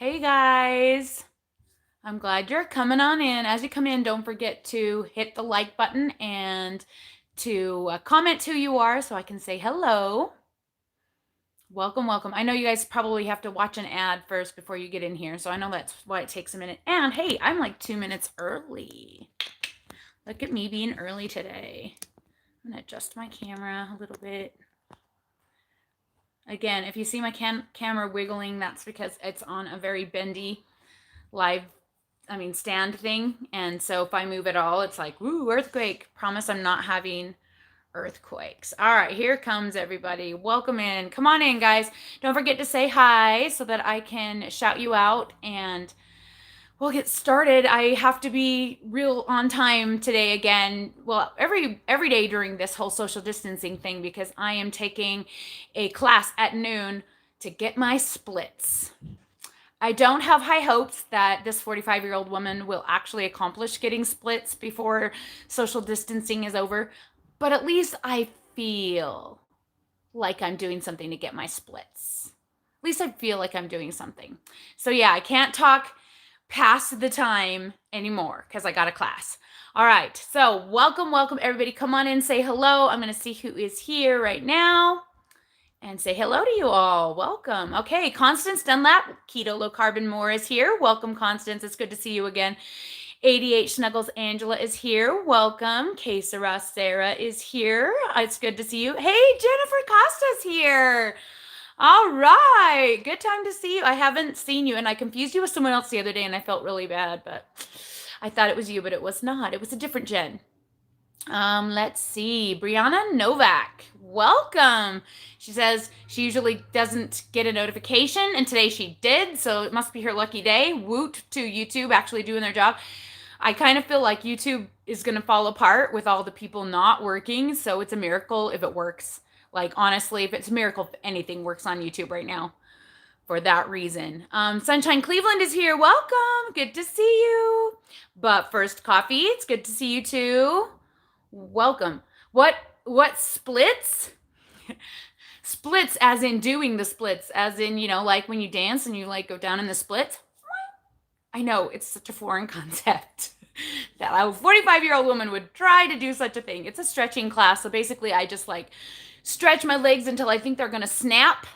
Hey guys, I'm glad you're coming on in. As you come in, don't forget to hit the like button and to comment who you are so I can say hello. Welcome, welcome. I know you guys probably have to watch an ad first before you get in here, so I know that's why it takes a minute. And hey, I'm like 2 minutes early. Look at me being early today. I'm gonna adjust my camera a little bit. Again, if you see my camera wiggling, that's because it's on a very bendy stand thing. And so if I move at all, it's like, woo, earthquake. Promise I'm not having earthquakes. All right, here comes everybody. Welcome in. Come on in, guys. Don't forget to say hi so that I can shout you out and we'll get started. I have to be real on time today again. Well, every day during this whole social distancing thing because I am taking a class at noon to get my splits. I don't have high hopes that this 45-year-old woman will actually accomplish getting splits before social distancing is over, but at least I feel like I'm doing something to get my splits. At least I feel like I'm doing something. So yeah, I can't talk past the time anymore because I got a class. All right, so welcome everybody. Come on in, say hello. I'm going to see who is here right now and say hello to you all. Welcome. Okay, Constance Dunlap, Keto Low Carbon More is here. Welcome, Constance. It's good to see you again. ADH Snuggles Angela is here. Welcome. K Sarah Sarah is here. It's good to see you. Hey, Jennifer Costa's here. All right. Good time to see you. I haven't seen you, and I confused you with someone else the other day, and I felt really bad, but I thought it was you, but it was not. It was a different Jen. Let's see. Brianna Novak, welcome. She says she usually doesn't get a notification, and today she did, so it must be her lucky day. Woot to YouTube actually doing their job. I kind of feel like YouTube is going to fall apart with all the people not working, so it's a miracle if it works. Like, honestly, if it's a miracle if anything works on YouTube right now for that reason. Sunshine Cleveland is here. Welcome. Good to see you. But first, Coffee, it's good to see you too. Welcome. What splits? Splits as in doing the splits, as in, like when you dance and you like go down in the splits. I know it's such a foreign concept that a 45-year-old woman would try to do such a thing. It's a stretching class. So basically I just like stretch my legs until I think they're going to snap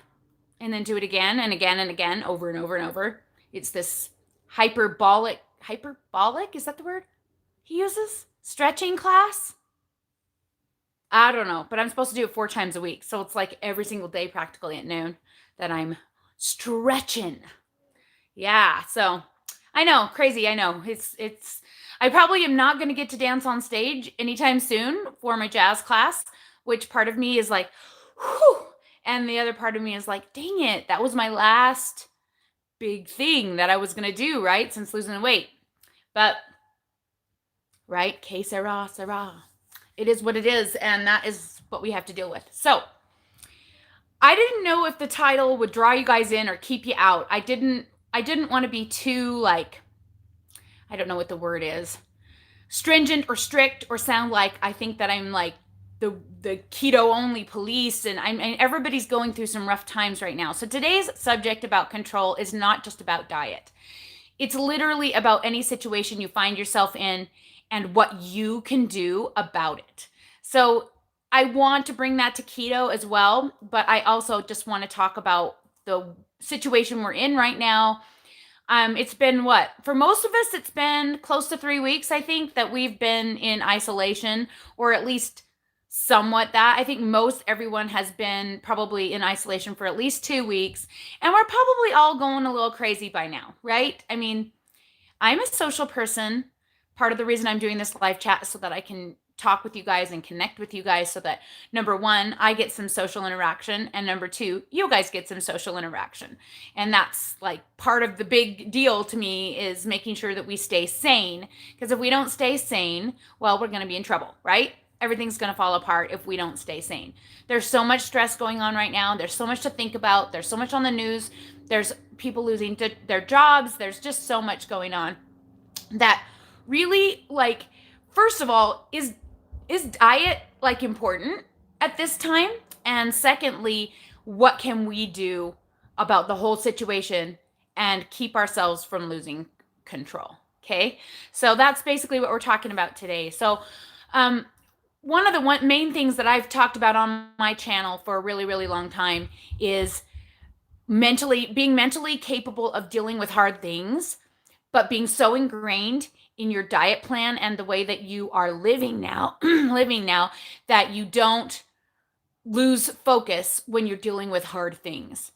and then do it again and again and again over and over and over. It's this hyperbolic, is that the word he uses? Stretching class? I don't know, but I'm supposed to do it 4 times a week. So it's like every single day practically at noon that I'm stretching. Yeah, so I know, crazy, I know. It's I probably am not going to get to dance on stage anytime soon for my jazz class, which part of me is like, whew, and the other part of me is like, dang it, that was my last big thing that I was going to do, right, since losing the weight. But, right, que sera, sera. It is what it is, and that is what we have to deal with. So, I didn't know if the title would draw you guys in or keep you out. I didn't want to be too, like, I don't know what the word is, stringent or strict, or sound like I think that I'm like the keto only police, and everybody's going through some rough times right now. So today's subject about control is not just about diet. It's literally about any situation you find yourself in and what you can do about it. So I want to bring that to keto as well, but I also just want to talk about the situation we're in right now. It's been what? For most of us, it's been close to 3 weeks, I think, that we've been in isolation, or at least somewhat that. I think most everyone has been probably in isolation for at least 2 weeks, and we're probably all going a little crazy by now, right? I mean, I'm a social person. Part of the reason I'm doing this live chat is so that I can talk with you guys and connect with you guys, so that number one, I get some social interaction, and number two, you guys get some social interaction. And that's like part of the big deal to me, is making sure that we stay sane, because if we don't stay sane, well, we're going to be in trouble, right? Everything's going to fall apart if we don't stay sane. There's so much stress going on right now. There's so much to think about. There's so much on the news. There's people losing their jobs. There's just so much going on that really, like, first of all, is diet like important at this time? And secondly, what can we do about the whole situation and keep ourselves from losing control. Okay, so that's basically what we're talking about today. So one of the main things that I've talked about on my channel for a really, really long time is being mentally capable of dealing with hard things, but being so ingrained in your diet plan and the way that you are living now, living now, that you don't lose focus when you're dealing with hard things.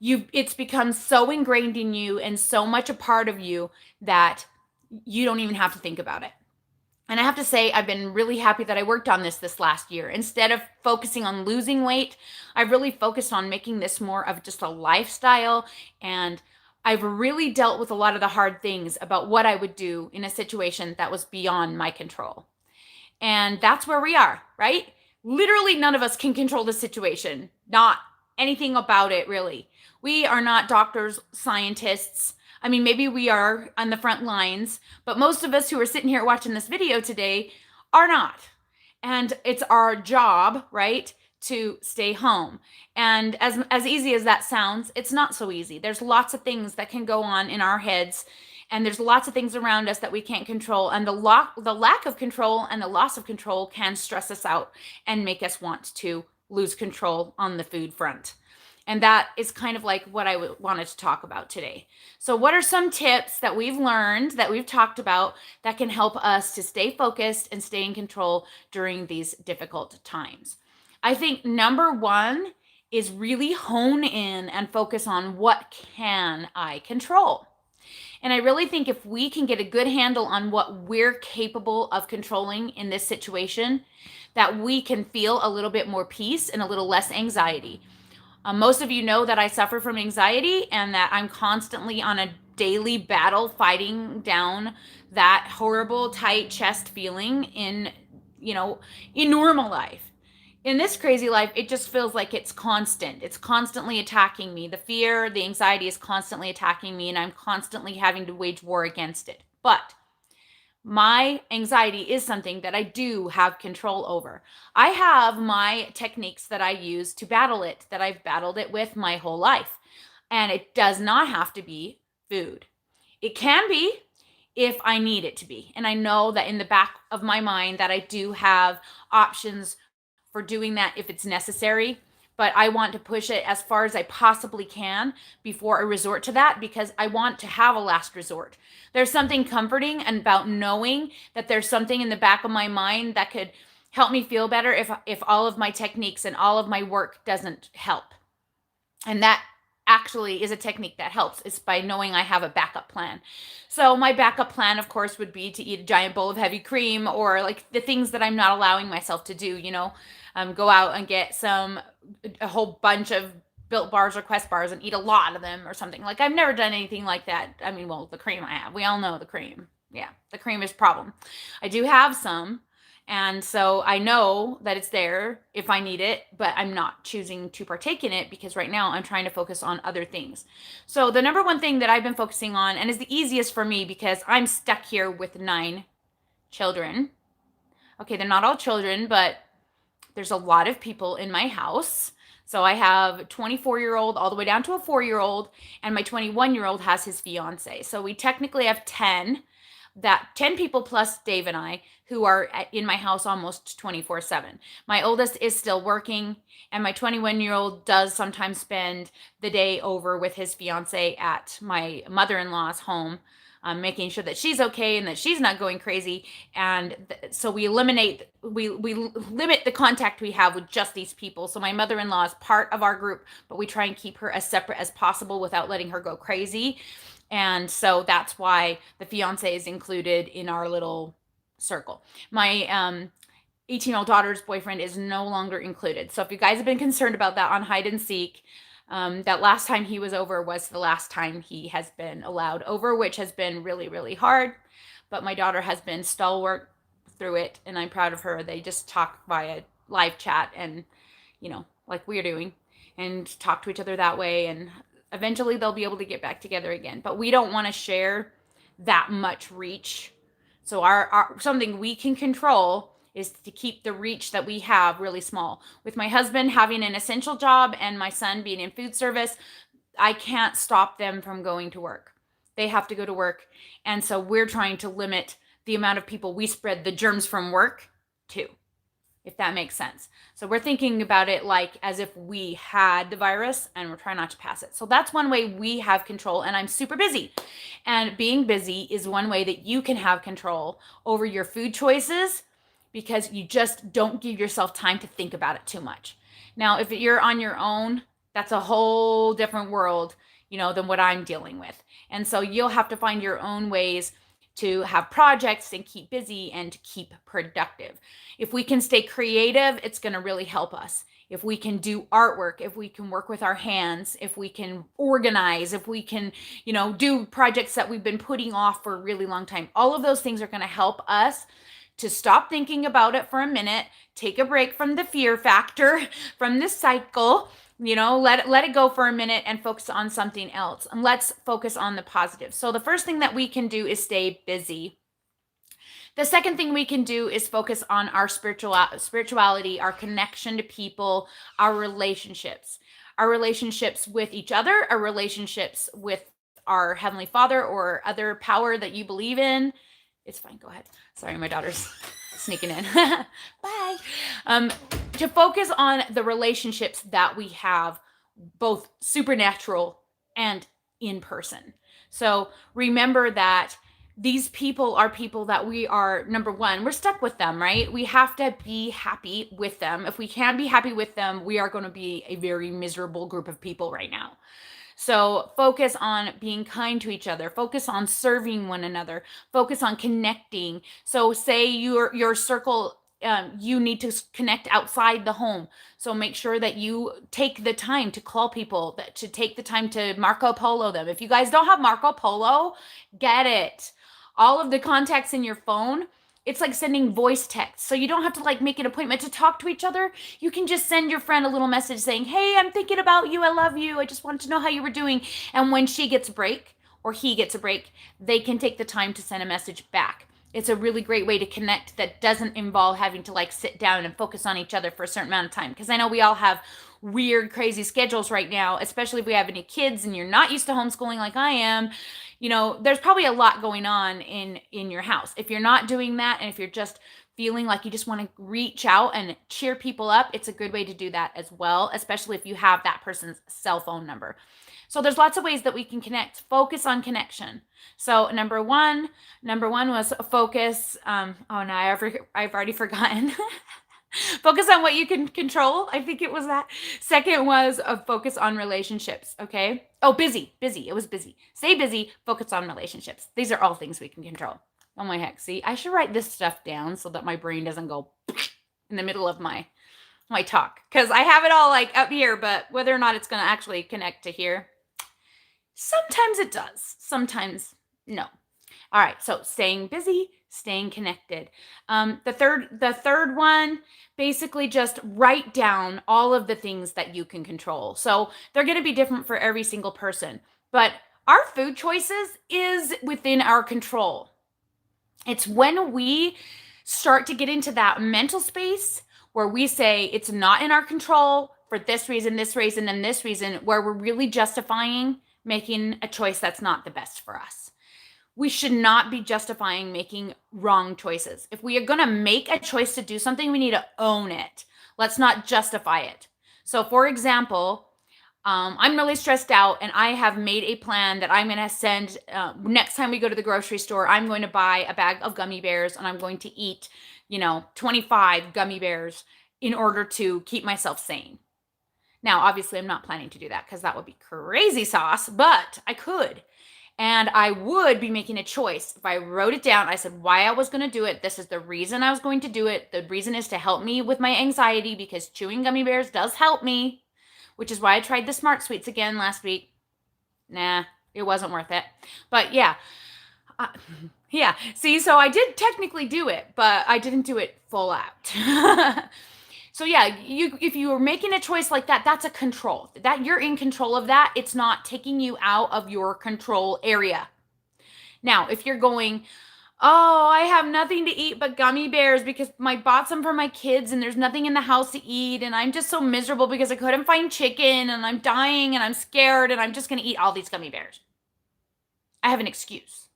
It's become so ingrained in you and so much a part of you that you don't even have to think about it. And I have to say, I've been really happy that I worked on this last year. Instead of focusing on losing weight, I've really focused on making this more of just a lifestyle. And I've really dealt with a lot of the hard things about what I would do in a situation that was beyond my control. And that's where we are, right? Literally, none of us can control the situation, not anything about it, really. We are not doctors, scientists. I mean, maybe we are on the front lines, but most of us who are sitting here watching this video today are not. And it's our job, right, to stay home. And as easy as that sounds, it's not so easy. There's lots of things that can go on in our heads, and there's lots of things around us that we can't control. And the lack of control and the loss of control can stress us out and make us want to lose control on the food front. And that is kind of like what I wanted to talk about today. So what are some tips that we've learned, that we've talked about, that can help us to stay focused and stay in control during these difficult times? I think number one is really hone in and focus on what can I control. And I really think if we can get a good handle on what we're capable of controlling in this situation, that we can feel a little bit more peace and a little less anxiety. Most of you know that I suffer from anxiety and that I'm constantly on a daily battle fighting down that horrible tight chest feeling in normal life. In this crazy life, it just feels like it's constant. It's constantly attacking me. The fear, the anxiety is constantly attacking me, and I'm constantly having to wage war against it. But my anxiety is something that I do have control over. I have my techniques that I use to battle it, that I've battled it with my whole life. And it does not have to be food. It can be if I need it to be. And I know that in the back of my mind that I do have options for doing that if it's necessary. But I want to push it as far as I possibly can before I resort to that, because I want to have a last resort. There's something comforting about knowing that there's something in the back of my mind that could help me feel better if all of my techniques and all of my work doesn't help. And that actually is a technique that helps. It's by knowing I have a backup plan. So my backup plan, of course, would be to eat a giant bowl of heavy cream, or like the things that I'm not allowing myself to do, go out and get a whole bunch of Built bars or Quest bars and eat a lot of them or something. Like, I've never done anything like that. I mean, well, the cream I have. We all know the cream. Yeah, the cream is a problem. I do have some, and so I know that it's there if I need it, but I'm not choosing to partake in it because right now I'm trying to focus on other things. So the number one thing that I've been focusing on, and is the easiest for me because I'm stuck here with 9 children. Okay, they're not all children, but there's a lot of people in my house. So I have a 24-year-old all the way down to a 4-year-old, and my 21-year-old has his fiance. So we technically have 10 people plus Dave and I, who are in my house almost 24/7. My oldest is still working, and my 21-year-old does sometimes spend the day over with his fiance at my mother-in-law's home, making sure that she's okay and that she's not going crazy. And so we limit the contact we have with just these people. So my mother-in-law is part of our group, but we try and keep her as separate as possible without letting her go crazy. And so that's why the fiance is included in our little circle. My 18-year-old daughter's boyfriend is no longer included. So if you guys have been concerned about that on hide and seek, that last time he was over was the last time he has been allowed over, which has been really, really hard. But my daughter has been stalwart through it, and I'm proud of her. They just talk via live chat and, like we're doing, and talk to each other that way. And eventually they'll be able to get back together again. But we don't want to share that much reach. So our something we can control is to keep the reach that we have really small. With my husband having an essential job and my son being in food service, I can't stop them from going to work. They have to go to work. And so we're trying to limit the amount of people we spread the germs from work to, if that makes sense. So we're thinking about it like as if we had the virus and we're trying not to pass it. So that's one way we have control, and I'm super busy. And being busy is one way that you can have control over your food choices, because you just don't give yourself time to think about it too much. Now, if you're on your own, that's a whole different world, than what I'm dealing with. And so you'll have to find your own ways to have projects and keep busy and to keep productive. If we can stay creative, it's going to really help us. If we can do artwork, if we can work with our hands, if we can organize, if we can, do projects that we've been putting off for a really long time, all of those things are going to help us to stop thinking about it for a minute, take a break from the fear factor, from this cycle, let it go for a minute and focus on something else. And let's focus on the positive. So the first thing that we can do is stay busy. The second thing we can do is focus on our spirituality, our connection to people, our relationships with each other, our relationships with our Heavenly Father or other power that you believe in. It's fine. Go ahead. Sorry, my daughter's sneaking in. Bye. To focus on the relationships that we have, both supernatural and in person. So remember that these people are people that we are, number one, we're stuck with them, right? We have to be happy with them. If we can't be happy with them, we are going to be a very miserable group of people right now. So focus on being kind to each other, focus on serving one another, focus on connecting. So say your circle, you need to connect outside the home. So make sure that you take the time to call people, to take the time to Marco Polo them. If you guys don't have Marco Polo, get it. All of the contacts in your phone, it's like sending voice text. So you don't have to make an appointment to talk to each other. You can just send your friend a little message saying, hey, I'm thinking about you. I love you. I just wanted to know how you were doing. And when she gets a break or he gets a break, they can take the time to send a message back. It's a really great way to connect that doesn't involve having to sit down and focus on each other for a certain amount of time. Because I know we all have weird, crazy schedules right now, especially if we have any kids and you're not used to homeschooling like I am. There's probably a lot going on in your house. If you're not doing that, and if you're just feeling like you just want to reach out and cheer people up, it's a good way to do that as well, especially if you have that person's cell phone number. So there's lots of ways that we can connect. Focus on connection. So number one was focus. I've already forgotten. Focus on what you can control. I think it was that. Second was a focus on relationships. Okay. Oh, busy. It was busy. Stay busy. Focus on relationships. These are all things we can control. Oh my heck. See, I should write this stuff down so that my brain doesn't go in the middle of my talk. Because I have it all up here, but whether or not it's going to actually connect to here, sometimes it does. Sometimes no. All right. So staying busy, staying connected. The third one, basically just write down all of the things that you can control. So they're going to be different for every single person, but our food choices is within our control. It's when we start to get into that mental space where we say it's not in our control for this reason, and this reason, where we're really justifying making a choice that's not the best for us. We should not be justifying making wrong choices. If we are going to make a choice to do something, we need to own it. Let's not justify it. So for example, I'm really stressed out and I have made a plan that I'm going to send, next time we go to the grocery store, I'm going to buy a bag of gummy bears and I'm going to eat, 25 gummy bears in order to keep myself sane. Now, obviously, I'm not planning to do that because that would be crazy sauce, but I could. And I would be making a choice. If I wrote it down, I said why I was going to do it. This is the reason I was going to do it. The reason is to help me with my anxiety because chewing gummy bears does help me, which is why I tried the Smart Sweets again last week. Nah, it wasn't worth it. But yeah. See, so I did technically do it, but I didn't do it full out. So yeah, if you are making a choice like that, that's a control. That you're in control of that. It's not taking you out of your control area. Now, if you're going, Oh, I have nothing to eat but gummy bears because I bought some for my kids and there's nothing in the house to eat. And I'm just so miserable because I couldn't find chicken and I'm dying and I'm scared and I'm just going to eat all these gummy bears. I have an excuse.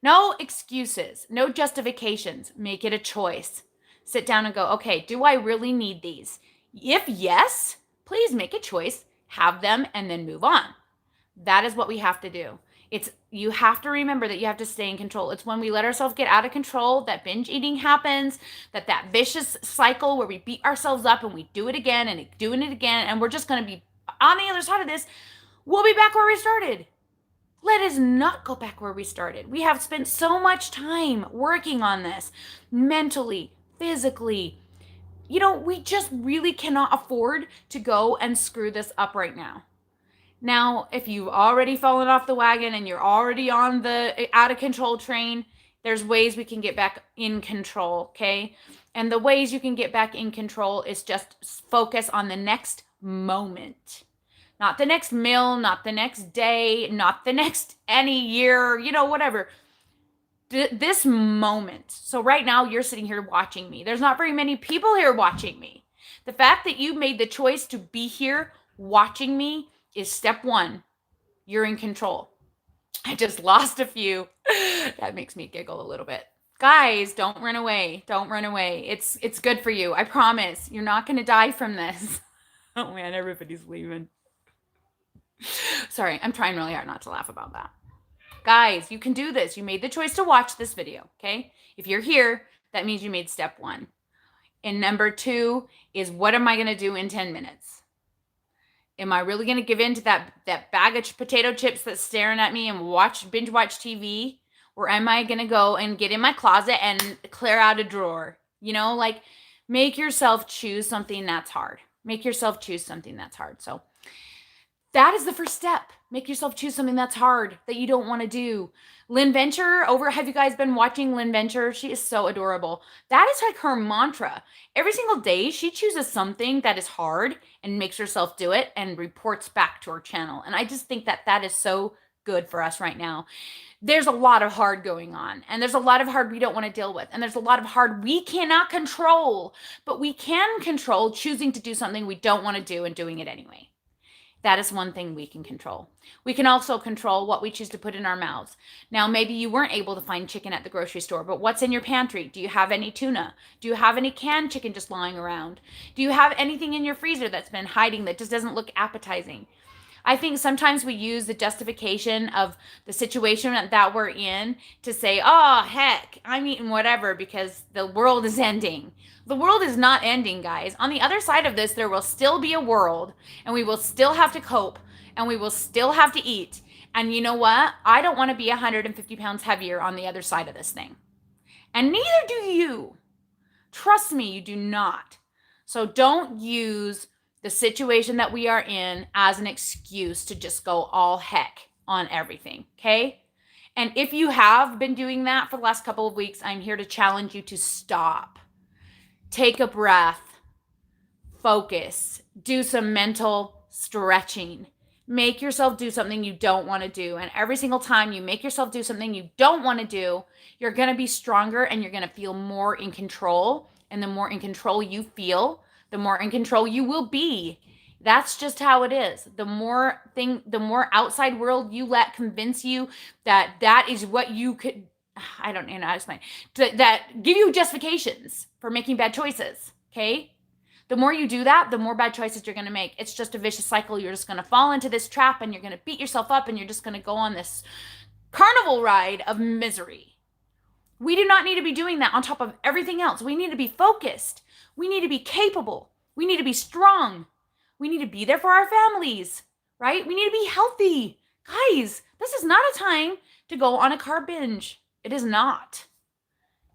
No excuses, no justifications. Make it a choice. Sit down and go, okay, do I really need these? If yes, please make a choice, have them, and then move on. That is what we have to do. You have to remember that you have to stay in control. It's when we let ourselves get out of control that binge eating happens, that vicious cycle where we beat ourselves up and we do it again and doing it again, and we're just going to be on the other side of this. We'll be back where we started. Let us not go back where we started. We have spent so much time working on this mentally, physically. We just really cannot afford to go and screw this up right now. Now, if you've already fallen off the wagon and you're already on the out of control train, there's ways we can get back in control, okay? And the ways you can get back in control is just focus on the next moment. Not the next meal, not the next day, not the next any year, whatever. This moment. So right now you're sitting here watching me. There's not very many people here watching me. The fact that you made the choice to be here watching me is step one. You're in control. I just lost a few. That makes me giggle a little bit. Guys, don't run away. Don't run away. It's good for you. I promise. You're not going to die from this. Oh man, everybody's leaving. Sorry, I'm trying really hard not to laugh about that. Guys, you can do this. You made the choice to watch this video, okay? If you're here, that means you made step one. And number two is, what am I going to do in 10 minutes? Am I really going to give in to that bag of potato chips that's staring at me and binge watch TV? Or am I going to go and get in my closet and clear out a drawer? Make yourself choose something that's hard. Make yourself choose something that's hard. So that is the first step. Make yourself choose something that's hard, that you don't want to do. Lynn Venture, have you guys been watching Lynn Venture? She is so adorable. That is like her mantra. Every single day, she chooses something that is hard and makes herself do it and reports back to her channel. And I just think that is so good for us right now. There's a lot of hard going on, and there's a lot of hard we don't want to deal with, and there's a lot of hard we cannot control, but we can control choosing to do something we don't want to do and doing it anyway. That is one thing we can control. We can also control what we choose to put in our mouths. Now, maybe you weren't able to find chicken at the grocery store, but what's in your pantry? Do you have any tuna? Do you have any canned chicken just lying around? Do you have anything in your freezer that's been hiding that just doesn't look appetizing? I think sometimes we use the justification of the situation that we're in to say, oh, heck, I'm eating whatever because the world is ending. The world is not ending, guys. On the other side of this, there will still be a world, and we will still have to cope, and we will still have to eat. And you know what? I don't want to be 150 pounds heavier on the other side of this thing. And neither do you. Trust me, you do not. So don't use the situation that we are in as an excuse to just go all heck on everything, okay? And if you have been doing that for the last couple of weeks, I'm here to challenge you to stop. Take a breath, focus, do some mental stretching. Make yourself do something you don't want to do. And every single time you make yourself do something you don't want to do, you're going to be stronger and you're going to feel more in control. And the more in control you feel, the more in control you will be. That's just how it is. The more outside world you let convince you that is what you could, I don't know how to explain, that give you justifications for making bad choices, okay? The more you do that, the more bad choices you're going to make. It's just a vicious cycle. You're just going to fall into this trap and you're going to beat yourself up and you're just going to go on this carnival ride of misery. We do not need to be doing that on top of everything else. We need to be focused. We need to be capable. We need to be strong. We need to be there for our families, right? We need to be healthy. Guys, this is not a time to go on a carb binge. It is not.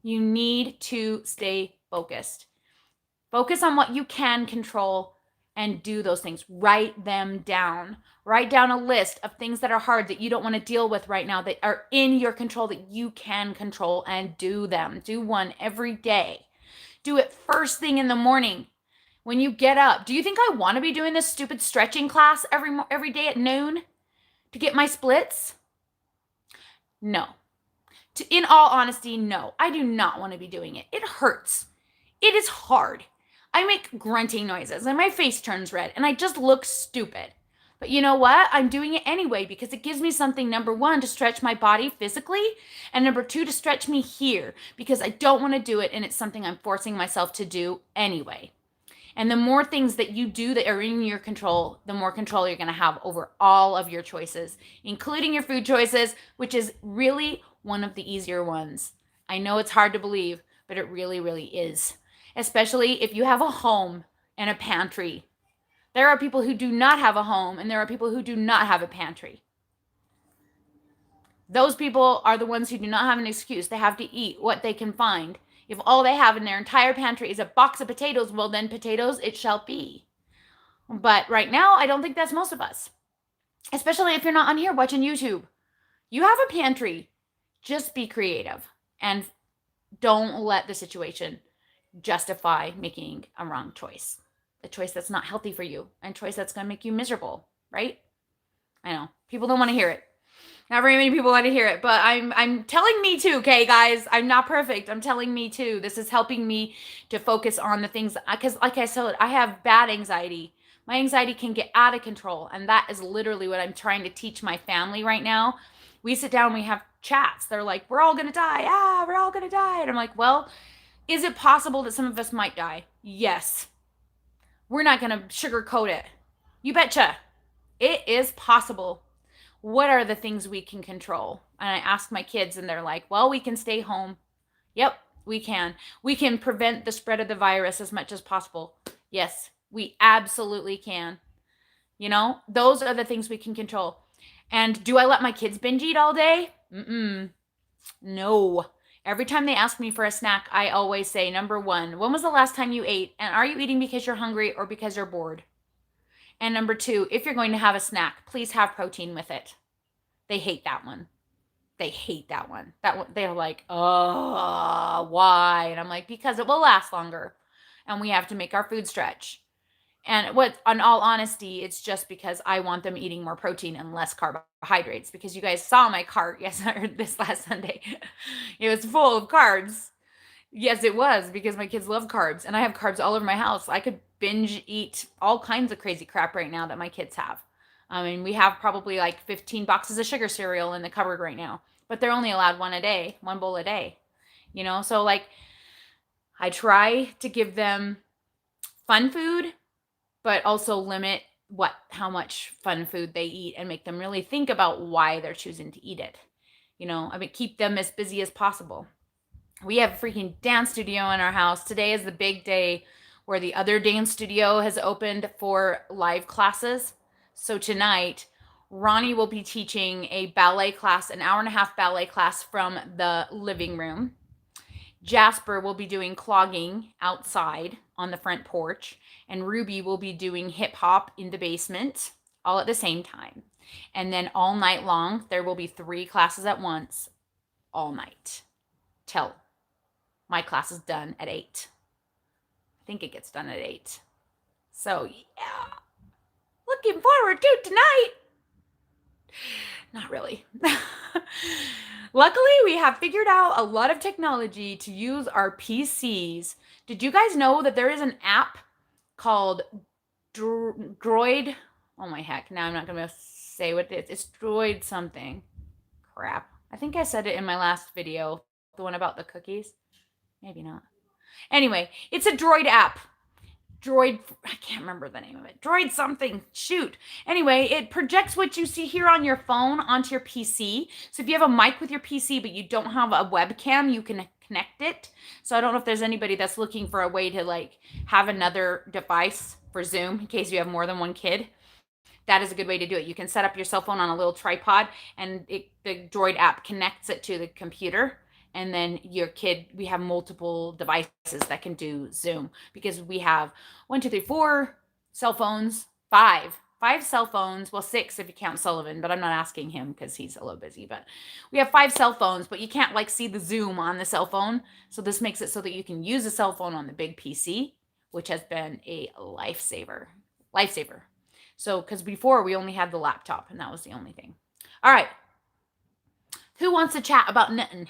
You need to stay focused. Focus on what you can control and do those things. Write them down. Write down a list of things that are hard that you don't want to deal with right now that are in your control that you can control, and do them. Do one every day. Do it first thing in the morning when you get up. Do you think I want to be doing this stupid stretching class every day at noon to get my splits? No. In all honesty, no, I do not want to be doing it. It hurts. It is hard. I make grunting noises and my face turns red and I just look stupid. But you know what? I'm doing it anyway because it gives me something, number one, to stretch my body physically, and number two, to stretch me here because I don't want to do it and it's something I'm forcing myself to do anyway. And the more things that you do that are in your control, the more control you're going to have over all of your choices, including your food choices, which is really one of the easier ones. I know it's hard to believe, but it really, really is. Especially if you have a home and a pantry. There are people who do not have a home, and there are people who do not have a pantry. Those people are the ones who do not have an excuse. They have to eat what they can find. If all they have in their entire pantry is a box of potatoes, well, then potatoes it shall be. But right now, I don't think that's most of us. Especially if you're not on here watching YouTube. You have a pantry. Just be creative. And don't let the situation justify making a wrong choice. A choice that's not healthy for you. And a choice that's going to make you miserable. Right? I know. People don't want to hear it. Not very many people want to hear it, but I'm telling me too, okay, guys? I'm not perfect. I'm telling me too. This is helping me to focus on the things, because like I said, I have bad anxiety. My anxiety can get out of control, and that is literally what I'm trying to teach my family right now. We sit down, we have chats. They're like, we're all going to die. Ah, we're all going to die. And I'm like, well, is it possible that some of us might die? Yes. We're not going to sugarcoat it. You betcha. It is possible. What are the things we can control? And I ask my kids and they're like, well, we can stay home. Yep, we can. We can prevent the spread of the virus as much as possible. Yes, we absolutely can. You know, those are the things we can control. And do I let my kids binge eat all day? No. Every time they ask me for a snack, I always say, number one, when was the last time you ate? And are you eating because you're hungry or because you're bored? And number two, if you're going to have a snack, please have protein with it. They hate that one. They hate that one. That one, they're like, oh, why? And I'm like, because it will last longer. And we have to make our food stretch. And what, in all honesty, it's just because I want them eating more protein and less carbohydrates. Because you guys saw my cart this last Sunday. It was full of carbs. Yes, it was, because my kids love carbs. And I have carbs all over my house. I could binge eat all kinds of crazy crap right now that my kids have. I mean, we have probably like 15 boxes of sugar cereal in the cupboard right now. But they're only allowed one a day, one bowl a day. You know, so like I try to give them fun food, but also limit how much fun food they eat and make them really think about why they're choosing to eat it. You know, I mean, keep them as busy as possible. We have a freaking dance studio in our house. Today is the big day where the other dance studio has opened for live classes. So tonight, Ronnie will be teaching a ballet class, an hour-and-a-half ballet class from the living room. Jasper will be doing clogging outside on the front porch, and Ruby will be doing hip hop in the basement, all at the same time. And then all night long, there will be 3 classes at once, all night, till my class is done at 8. I think it gets done at 8. So yeah, looking forward to tonight. Not really. Luckily, we have figured out a lot of technology to use our PCs. Did you guys know that there is an app called Droid? Oh my heck, now I'm not going to say what it is. It's Droid something. Crap. I think I said it in my last video, the one about the cookies. Maybe not. Anyway, it's a Droid app. Droid, I can't remember the name of it. Droid something, shoot. Anyway, it projects what you see here on your phone onto your PC. So if you have a mic with your PC, but you don't have a webcam, you can connect it. So I don't know if there's anybody that's looking for a way to like have another device for Zoom in case you have more than one kid. That is a good way to do it. You can set up your cell phone on a little tripod and the Droid app connects it to the computer. And then your kid, we have multiple devices that can do Zoom because we have 1, 2, 3, 4 cell phones, 5 cell phones. Well, 6 if you count Sullivan, but I'm not asking him because he's a little busy. But we have 5 cell phones, but you can't like see the Zoom on the cell phone. So this makes it so that you can use a cell phone on the big PC, which has been a lifesaver. So, because before we only had the laptop and that was the only thing. All right. Who wants to chat about nothing?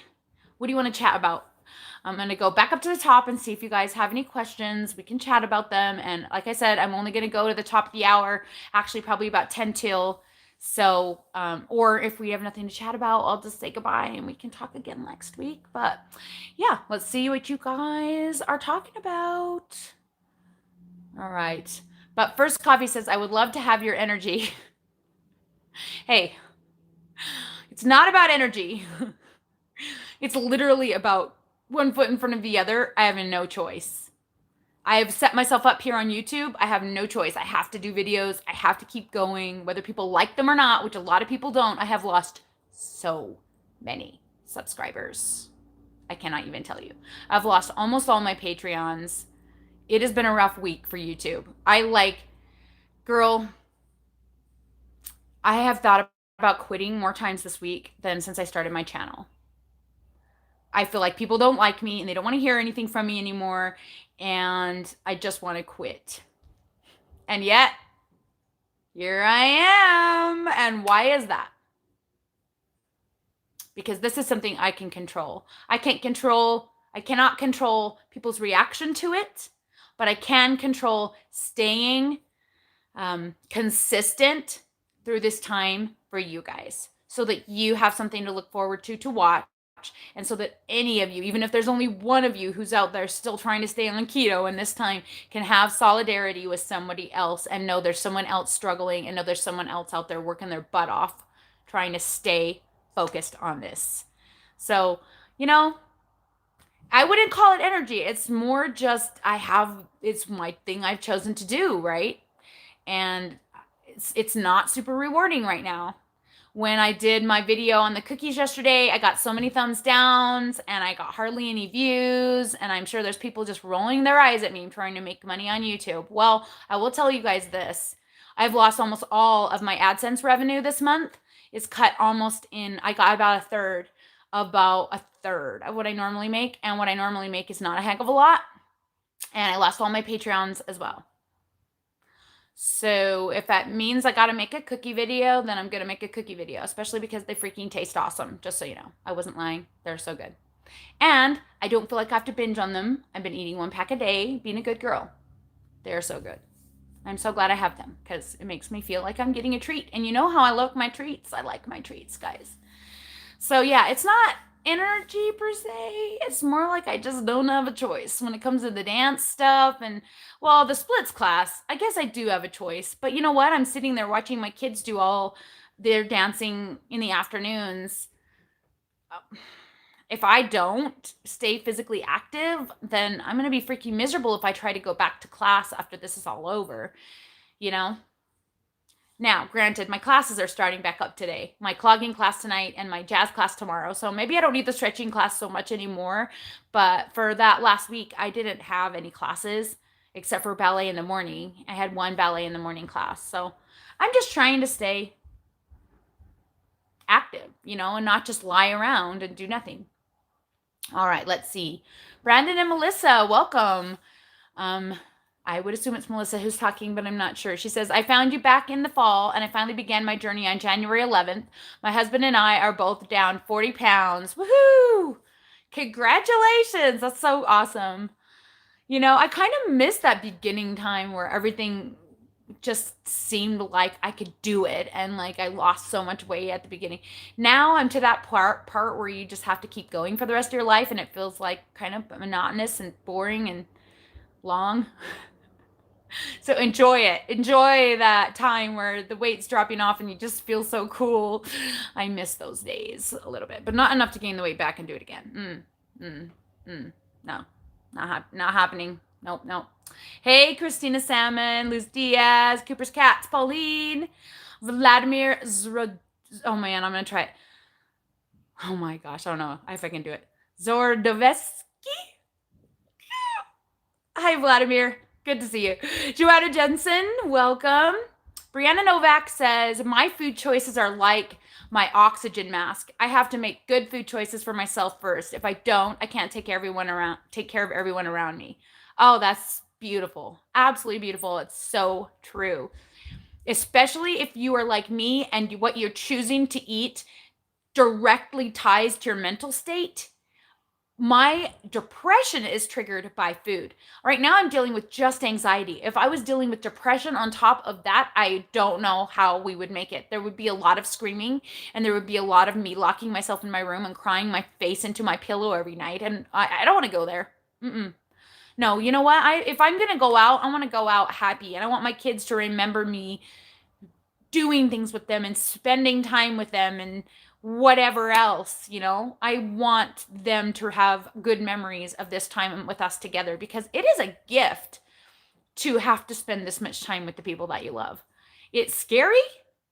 What do you want to chat about? I'm going to go back up to the top and see if you guys have any questions. We can chat about them. And like I said, I'm only going to go to the top of the hour, actually probably about 10 till. So, or if we have nothing to chat about, I'll just say goodbye and we can talk again next week. But yeah, let's see what you guys are talking about. All right. But First Coffee says, I would love to have your energy. Hey, it's not about energy. It's literally about one foot in front of the other. I have no choice. I have set myself up here on YouTube. I have no choice. I have to do videos. I have to keep going, whether people like them or not, which a lot of people don't. I have lost so many subscribers. I cannot even tell you. I've lost almost all my Patreons. It has been a rough week for YouTube. Girl, I have thought about quitting more times this week than since I started my channel. I feel like people don't like me and they don't want to hear anything from me anymore. And I just want to quit. And yet, here I am. And why is that? Because this is something I can control. I cannot control people's reaction to it, but I can control staying consistent through this time for you guys so that you have something to look forward to watch. And so that any of you, even if there's only one of you who's out there still trying to stay on keto and this time, can have solidarity with somebody else and know there's someone else struggling and know there's someone else out there working their butt off trying to stay focused on this. So, I wouldn't call it energy. It's more just it's my thing I've chosen to do, right? And it's not super rewarding right now. When I did my video on the cookies yesterday, I got so many thumbs downs and I got hardly any views. And I'm sure there's people just rolling their eyes at me trying to make money on YouTube. Well, I will tell you guys this. I've lost almost all of my AdSense revenue this month. It's cut almost in, I got about a third of what I normally make. And what I normally make is not a heck of a lot. And I lost all my Patreons as well. So if that means I got to make a cookie video, then I'm going to make a cookie video, especially because they freaking taste awesome. Just so you know, I wasn't lying. They're so good. And I don't feel like I have to binge on them. I've been eating 1 pack a day, being a good girl. They're so good. I'm so glad I have them because it makes me feel like I'm getting a treat. And you know how I love my treats. I like my treats, guys. So yeah, it's not energy per se. It's more like I just don't have a choice when it comes to the dance stuff. And well, the splits class, I guess I do have a choice. But you know what? I'm sitting there watching my kids do all their dancing in the afternoons. If I don't stay physically active, then I'm going to be freaking miserable if I try to go back to class after this is all over, Now, granted, my classes are starting back up today. My clogging class tonight and my jazz class tomorrow. So maybe I don't need the stretching class so much anymore. But for that last week, I didn't have any classes except for ballet in the morning. I had 1 ballet in the morning class. So I'm just trying to stay active, and not just lie around and do nothing. All right, let's see. Brandon and Melissa, welcome. I would assume it's Melissa who's talking, but I'm not sure. She says, I found you back in the fall, and I finally began my journey on January 11th. My husband and I are both down 40 pounds. Woohoo! Congratulations! That's so awesome. I kind of missed that beginning time where everything just seemed like I could do it, and like I lost so much weight at the beginning. Now I'm to that part where you just have to keep going for the rest of your life, and it feels like kind of monotonous and boring and long. So enjoy it. Enjoy that time where the weight's dropping off and you just feel so cool. I miss those days a little bit, but not enough to gain the weight back and do it again. No, not happening. Nope. Hey, Christina Salmon, Luz Diaz, Cooper's Cats, Pauline, Vladimir oh man, I'm going to try it. Oh my gosh, I don't know if I can do it. Zordovetsky? Hi, Vladimir. Good to see you. Joanna Jensen, welcome. Brianna Novak says, my food choices are like my oxygen mask. I have to make good food choices for myself first. If I don't, I can't take care of everyone around me. Oh, that's beautiful. Absolutely beautiful. It's so true. Especially if you are like me and what you're choosing to eat directly ties to your mental state. my depression is triggered by food. Right now, I'm dealing with just anxiety. If I was dealing with depression on top of that, I don't know how we would make it. There would be a lot of screaming, and there would be a lot of me locking myself in my room and crying my face into my pillow every night. And I don't want to go there. Mm-mm. No, you know what? If I'm gonna go out, I want to go out happy, and I want my kids to remember me doing things with them and spending time with them and whatever else, you know. I want them to have good memories of this time with us together, because it is a gift to have to spend this much time with the people that you love. It's scary,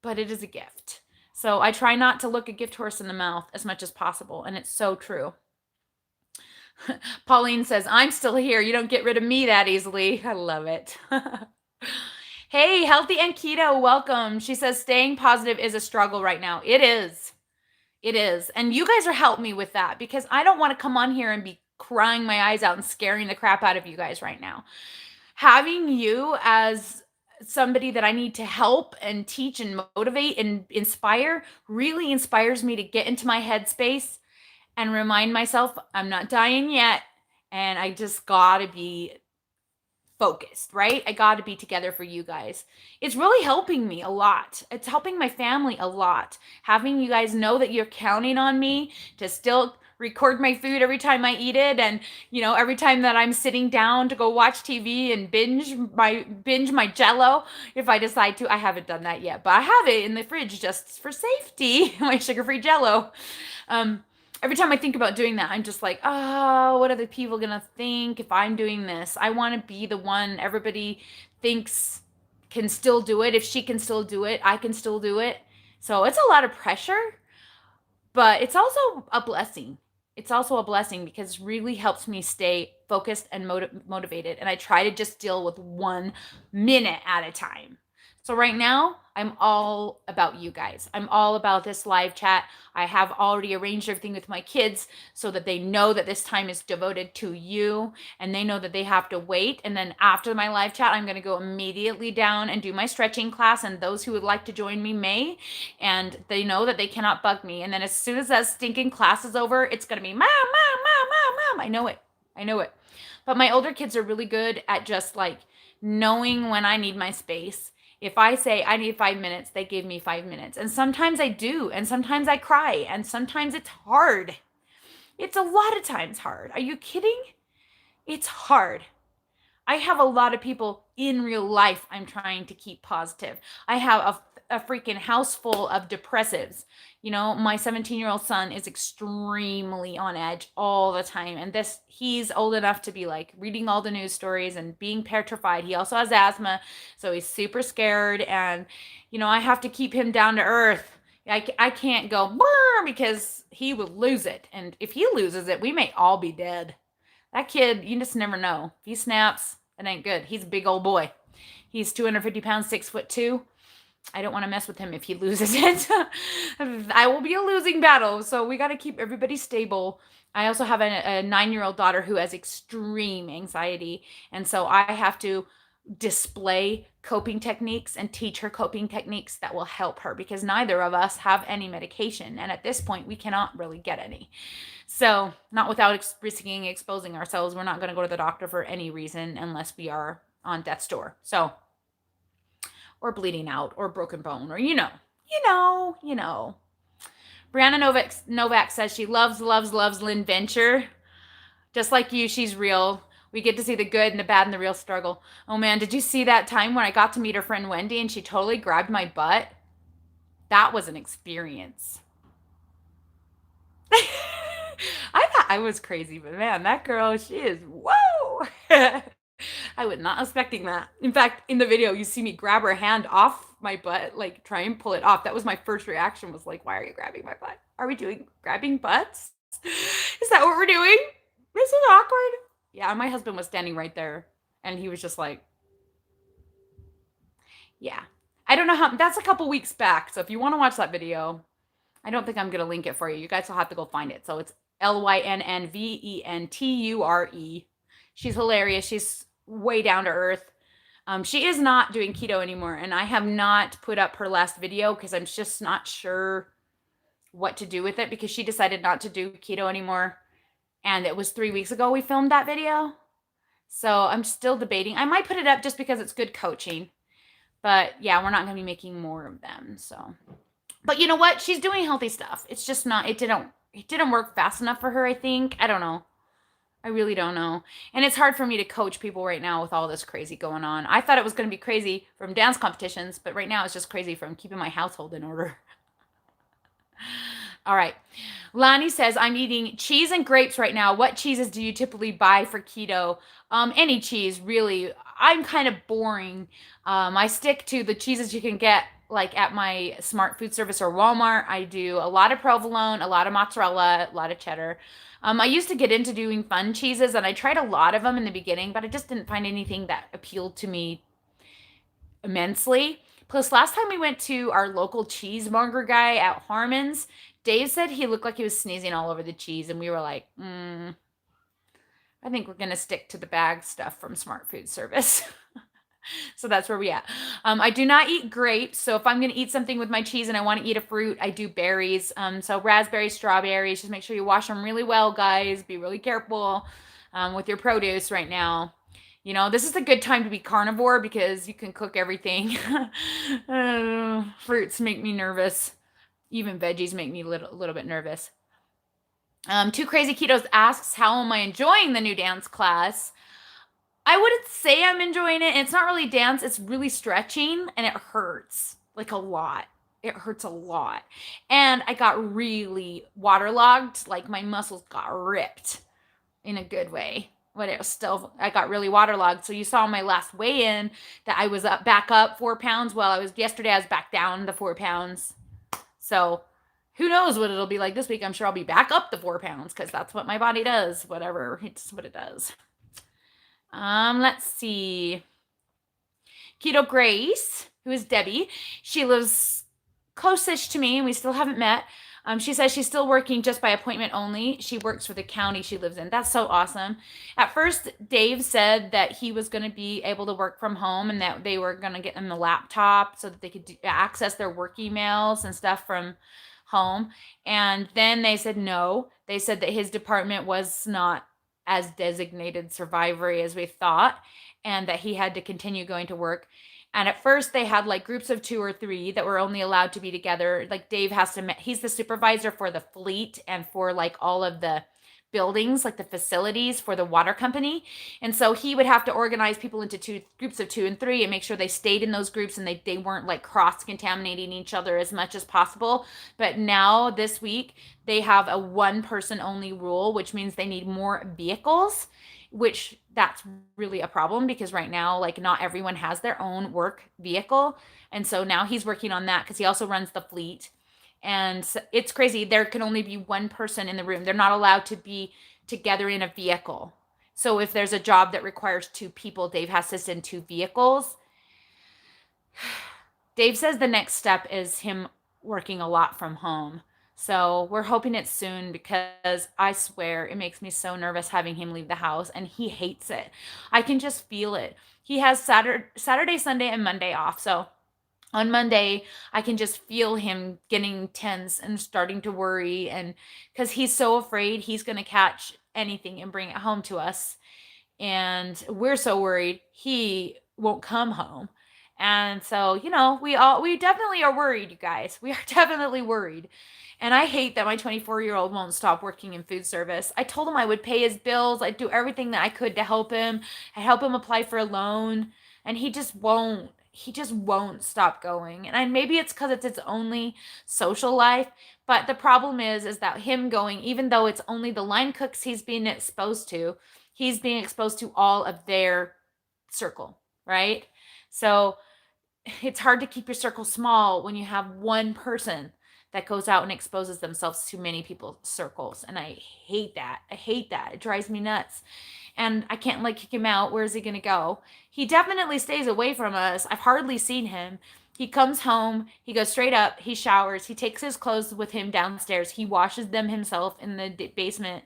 but it is a gift. So I try not to look a gift horse in the mouth as much as possible, and it's so true. Pauline says, I'm still here. You don't get rid of me that easily. I love it. Hey, Healthy and Keto, welcome. She says, staying positive is a struggle right now. It is. It is. And you guys are helping me with that, because I don't want to come on here and be crying my eyes out and scaring the crap out of you guys right now. Having you as somebody that I need to help and teach and motivate and inspire really inspires me to get into my headspace and remind myself I'm not dying yet, and I just gotta be focused, right? I got to be together for you guys. It's really helping me a lot. It's helping my family a lot. Having you guys know that you're counting on me to still record my food every time I eat it, and every time that I'm sitting down to go watch TV and binge my jello if I decide to. I haven't done that yet, but I have it in the fridge just for safety, my sugar-free jello. Every time I think about doing that, I'm just like, oh, what are the people gonna think if I'm doing this? I want to be the one everybody thinks can still do it. If she can still do it, I can still do it. So it's a lot of pressure, but it's also a blessing. It's also a blessing because it really helps me stay focused and motivated. And I try to just deal with 1 minute at a time. So right now, I'm all about you guys. I'm all about this live chat. I have already arranged everything with my kids so that they know that this time is devoted to you, and they know that they have to wait. And then after my live chat, I'm going to go immediately down and do my stretching class, and those who would like to join me may, and they know that they cannot bug me. And then as soon as that stinking class is over, it's going to be, mom, mom, mom, mom, mom. I know it. I know it. But my older kids are really good at just like knowing when I need my space. If I say I need 5 minutes, they give me 5 minutes. And sometimes I do, and sometimes I cry, and sometimes it's hard. It's a lot of times hard. Are you kidding? It's hard. I have a lot of people in real life I'm trying to keep positive. I have a freaking house full of depressives. My 17-year-old son is extremely on edge all the time. And he's old enough to be like reading all the news stories and being petrified. He also has asthma, so he's super scared. And, I have to keep him down to earth. I can't go because he will lose it. And if he loses it, we may all be dead. That kid, you just never know. If he snaps, it ain't good. He's a big old boy. He's 250 pounds, 6'2". I don't want to mess with him if he loses it. I will be a losing battle. So we got to keep everybody stable. I also have a 9-year-old daughter who has extreme anxiety. And so I have to display coping techniques and teach her coping techniques that will help her, because neither of us have any medication. And at this point, we cannot really get any. So not without risking exposing ourselves. We're not going to go to the doctor for any reason unless we are on death's door. So, or bleeding out or broken bone, or Brianna Novak says she loves Lynn Venture. Just like you, she's real. We get to see the good and the bad and the real struggle. Oh man, did you see that time when I got to meet her friend Wendy and she totally grabbed my butt? That was an experience. I thought I was crazy, but man, that girl, she is, whoa! I was not expecting that. In fact, in the video, you see me grab her hand off my butt, like try and pull it off. That was my first reaction, was like, why are you grabbing my butt? Are we doing grabbing butts? Is that what we're doing? This is awkward. Yeah, my husband was standing right there, and he was just like, yeah. I don't know how, that's a couple weeks back, so if you want to watch that video, I don't think I'm going to link it for you. You guys will have to go find it. So it's LYNNVENTURE. She's hilarious. She's way down to earth. She is not doing keto anymore, and I have not put up her last video because I'm just not sure what to do with it, because she decided not to do keto anymore. And it was 3 weeks ago we filmed that video. So I'm still debating. I might put it up just because it's good coaching. But yeah, we're not going to be making more of them. So, but you know what? She's doing healthy stuff. It's just not, it didn't work fast enough for her, I think. I don't know. I really don't know. And it's hard for me to coach people right now with all this crazy going on. I thought it was going to be crazy from dance competitions, but right now it's just crazy from keeping my household in order. All right. Lonnie says, I'm eating cheese and grapes right now. What cheeses do you typically buy for keto? Any cheese, really. I'm kind of boring. I stick to the cheeses you can get like at my Smart Food Service or Walmart. I do a lot of provolone, a lot of mozzarella, a lot of cheddar. I used to get into doing fun cheeses, and I tried a lot of them in the beginning, but I just didn't find anything that appealed to me immensely. Plus, last time we went to our local cheesemonger guy at Harmon's, Dave said he looked like he was sneezing all over the cheese, and we were like, I think we're going to stick to the bag stuff from Smart Food Service. So that's where we at. I do not eat grapes. So if I'm going to eat something with my cheese and I want to eat a fruit, I do berries. So raspberries, strawberries, just make sure you wash them really well, guys. Be really careful with your produce right now. You know, this is a good time to be carnivore because you can cook everything. Fruits make me nervous. Even veggies make me a little bit nervous. Two Crazy Ketos asks, how am I enjoying the new dance class? I wouldn't say I'm enjoying it. It's not really dance. It's really stretching, and it hurts like a lot. It hurts a lot. And I got really waterlogged. Like my muscles got ripped in a good way. But it was still, I got really waterlogged. So you saw my last weigh-in that I was back up 4 pounds. Well, yesterday I was back down to 4 pounds. So who knows what it'll be like this week. I'm sure I'll be back up to 4 pounds because that's what my body does. Whatever. It's what it does. Let's see. Keto Grace, who is Debbie, she lives close-ish to me, and we still haven't met. She says she's still working just by appointment only. She works for the county she lives in. That's so awesome. At first, Dave said that he was going to be able to work from home and that they were going to get him a laptop so that they could access their work emails and stuff from home. And then they said no. They said that his department was not as designated survivory as we thought, and that he had to continue going to work. And at first they had like groups of 2 or 3 that were only allowed to be together. Like Dave has to, he's the supervisor for the fleet and for like all of the buildings, like the facilities for the water company. And so he would have to organize people into groups of 2 and 3 and make sure they stayed in those groups and they weren't like cross-contaminating each other as much as possible. But now this week they have a 1 person only rule, which means they need more vehicles, which that's really a problem because right now, like not everyone has their own work vehicle. And so now he's working on that because he also runs the fleet. And it's crazy. There can only be 1 person in the room. They're not allowed to be together in a vehicle. So if there's a job that requires 2 people, Dave has to send 2 vehicles. Dave says the next step is him working a lot from home. So we're hoping it's soon because I swear it makes me so nervous having him leave the house, and he hates it. I can just feel it. He has Saturday, Sunday, and Monday off. So on Monday, I can just feel him getting tense and starting to worry, and because he's so afraid he's going to catch anything and bring it home to us. And we're so worried he won't come home. And so, you know, we definitely are worried, you guys. We are definitely worried. And I hate that my 24-year-old won't stop working in food service. I told him I would pay his bills. I'd do everything that I could to help him. I'd help him apply for a loan, and he just won't. He just won't stop going. And maybe it's because it's his only social life. But the problem is that him going, even though it's only the line cooks he's being exposed to, he's being exposed to all of their circle, right? So it's hard to keep your circle small when you have 1 person that goes out and exposes themselves to many people's circles. And I hate that. I hate that. It drives me nuts. And I can't like kick him out. Where's he going to go? He definitely stays away from us. I've hardly seen him. He comes home, he goes straight up, he showers, he takes his clothes with him downstairs, he washes them himself in the basement,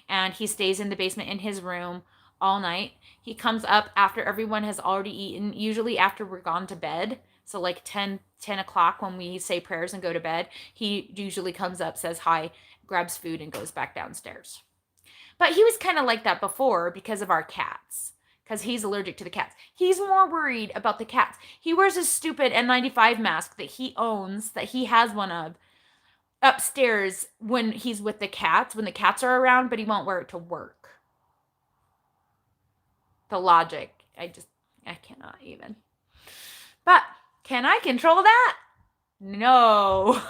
and he stays in the basement in his room all night. He comes up after everyone has already eaten, usually after we're gone to bed. So like 10 o'clock when we say prayers and go to bed, he usually comes up, says hi, grabs food, and goes back downstairs. But he was kind of like that before because of our cats, because he's allergic to the cats. He's more worried about the cats. He wears his stupid N95 mask that he owns, that he has one of, upstairs when he's with the cats, when the cats are around, but he won't wear it to work. The logic, I cannot even. But can I control that? No.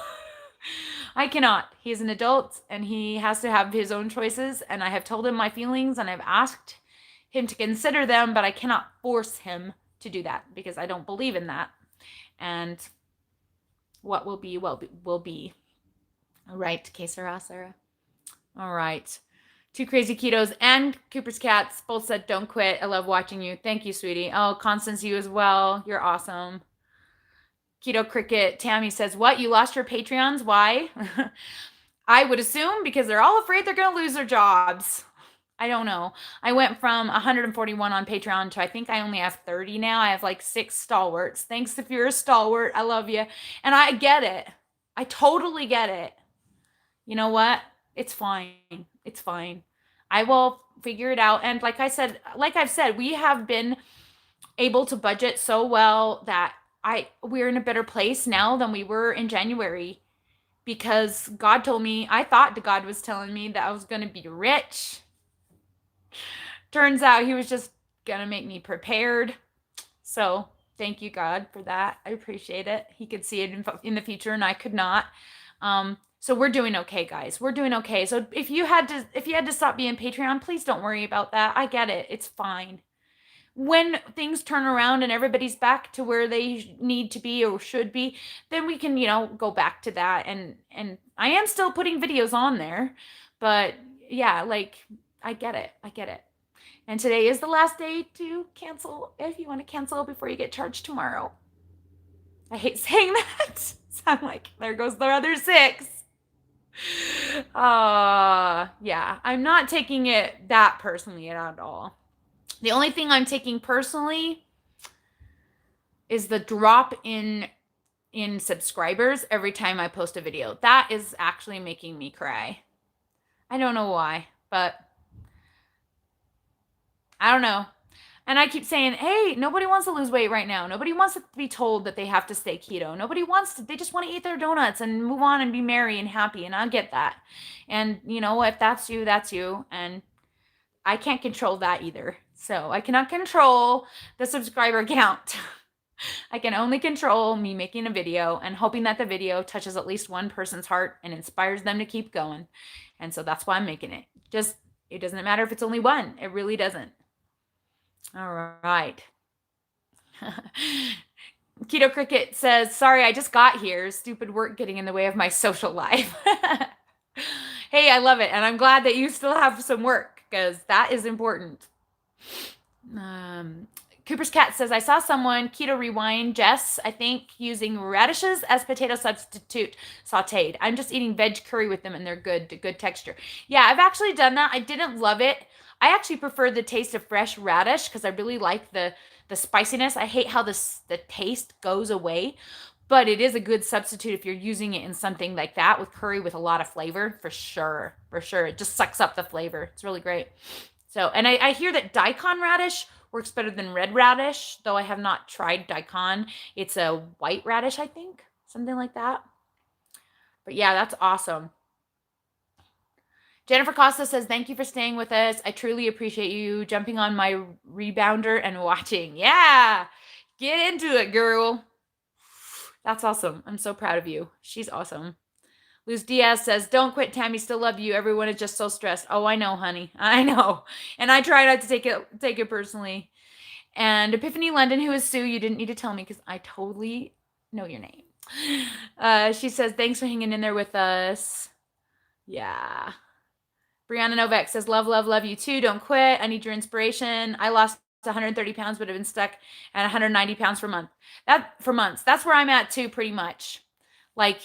I cannot. He's an adult and he has to have his own choices. And I have told him my feelings and I've asked him to consider them, but I cannot force him to do that because I don't believe in that. And what will be, will be. All right, que sera, Sarah. All right. Two Crazy Ketos and Cooper's Cats both said, don't quit. I love watching you. Thank you, sweetie. Oh, Constance, you as well. You're awesome. Keto Cricket Tammy says, what? You lost your Patreons? Why? I would assume because they're all afraid they're going to lose their jobs. I don't know. I went from 141 on Patreon to I think I only have 30 now. I have like 6 stalwarts. Thanks if you're a stalwart. I love you. And I get it. I totally get it. You know what? It's fine. It's fine. I will figure it out. And like I've said, we have been able to budget so well that we're in a better place now than we were in January because God told me, I thought God was telling me that I was going to be rich. Turns out he was just going to make me prepared. So thank you, God, for that. I appreciate it. He could see it in the future and I could not. So we're doing okay, guys. We're doing okay. So if you had to stop being Patreon, please don't worry about that. I get it. It's fine. When things turn around and everybody's back to where they need to be or should be, then we can, go back to that. And I am still putting videos on there, but yeah, like I get it. I get it. And today is the last day to cancel if you want to cancel before you get charged tomorrow. I hate saying that. So I'm like, there goes the other 6. Yeah, I'm not taking it that personally at all. The only thing I'm taking personally is the drop in subscribers every time I post a video. That is actually making me cry. I don't know why, but I don't know. And I keep saying, hey, nobody wants to lose weight right now. Nobody wants to be told that they have to stay keto. Nobody wants to. They just want to eat their donuts and move on and be merry and happy. And I get that. And, if that's you, that's you. And I can't control that either. So I cannot control the subscriber count. I can only control me making a video and hoping that the video touches at least one person's heart and inspires them to keep going. And so that's why I'm making it. It doesn't matter if it's only one. It really doesn't. All right. Keto Cricket says, sorry, I just got here. Stupid work getting in the way of my social life. Hey, I love it. And I'm glad that you still have some work because that is important. Cooper's Cat says, I saw someone Keto Rewind, Jess, I think, using radishes as potato substitute sauteed. I'm just eating veg curry with them and they're good texture. Yeah, I've actually done that. I didn't love it. I actually prefer the taste of fresh radish because I really like the spiciness. I hate how the taste goes away, but it is a good substitute if you're using it in something like that with curry with a lot of flavor, for sure. For sure. It just sucks up the flavor. It's really great. So, and I hear that daikon radish works better than red radish, though I have not tried daikon. It's a white radish, I think. Something like that. But yeah, that's awesome. Jennifer Costa says, thank you for staying with us. I truly appreciate you jumping on my rebounder and watching. Yeah, get into it, girl. That's awesome. I'm so proud of you. She's awesome. Luz Diaz says, don't quit, Tammy. Still love you. Everyone is just so stressed. Oh, I know, honey. I know. And I try not to take it personally. And Epiphany London, who is Sue, you didn't need to tell me because I totally know your name. She says, thanks for hanging in there with us. Yeah. Brianna Novak says, love, love, love you too. Don't quit. I need your inspiration. I lost 130 pounds, but have been stuck at 190 pounds for months. That's where I'm at too, pretty much. Like,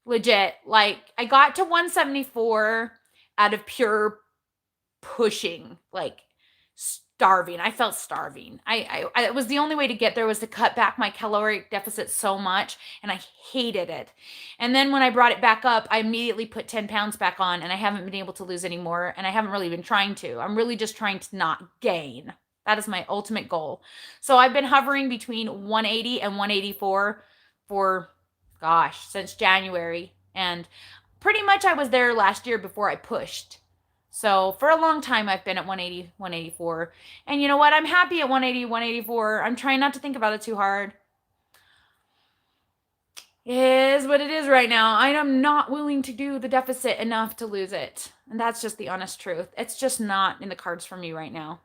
legit. Like, I got to 174 out of pure pushing. Like, starving. I felt starving. It was the only way to get there was to cut back my caloric deficit so much, and I hated it. And then when I brought it back up, I immediately put 10 pounds back on, and I haven't been able to lose any more, and I haven't really been trying to. I'm really just trying to not gain. That is my ultimate goal. So I've been hovering between 180 and 184 for, gosh, since January. And pretty much I was there last year before I pushed. So for a long time, I've been at 180, 184. And you know what? I'm happy at 180, 184. I'm trying not to think about it too hard. It is what it is right now. I am not willing to do the deficit enough to lose it. And that's just the honest truth. It's just not in the cards for me right now.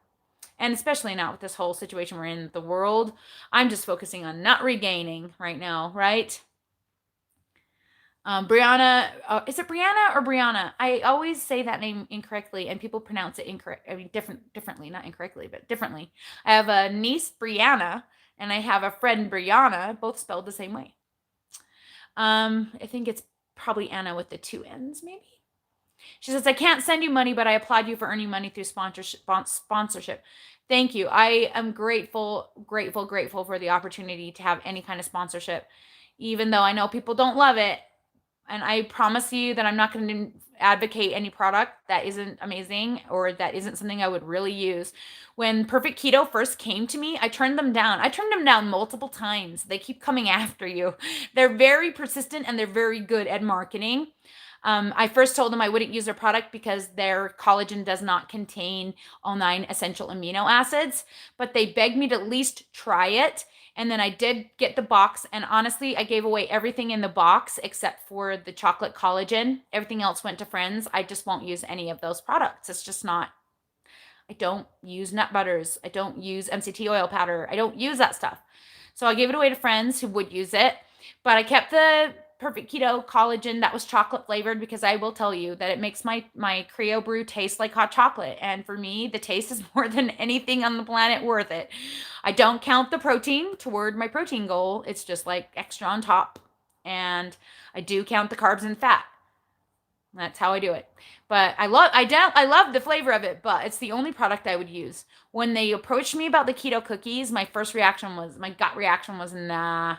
And especially not with this whole situation we're in the world. I'm just focusing on not regaining right now, right? Brianna, is it Brianna or Brianna? I always say that name incorrectly, and people pronounce it incorrect. I mean, differently, not incorrectly, but differently. I have a niece, Brianna, and I have a friend, Brianna, both spelled the same way. I think it's probably Anna with the 2 N's, maybe. She says, I can't send you money, but I applaud you for earning money through sponsorship. Thank you. I am grateful for the opportunity to have any kind of sponsorship, even though I know people don't love it. And I promise you that I'm not going to advocate any product that isn't amazing or that isn't something I would really use. When Perfect Keto first came to me, I turned them down. I turned them down multiple times. They keep coming after you. They're very persistent and they're very good at marketing. I first told them I wouldn't use their product because their collagen does not contain all 9 essential amino acids, but they begged me to at least try it. And then I did get the box, and honestly, I gave away everything in the box except for the chocolate collagen. Everything else went to friends. I just won't use any of those products. It's just not. I don't use nut butters. I don't use MCT oil powder. I don't use that stuff. So I gave it away to friends who would use it, but I kept the Perfect Keto collagen that was chocolate flavored because I will tell you that it makes my Creo brew taste like hot chocolate. And for me, the taste is more than anything on the planet worth it. I don't count the protein toward my protein goal. It's just like extra on top. And I do count the carbs and fat. That's how I do it. But I love the flavor of it, but it's the only product I would use. When they approached me about the keto cookies, my gut reaction was nah.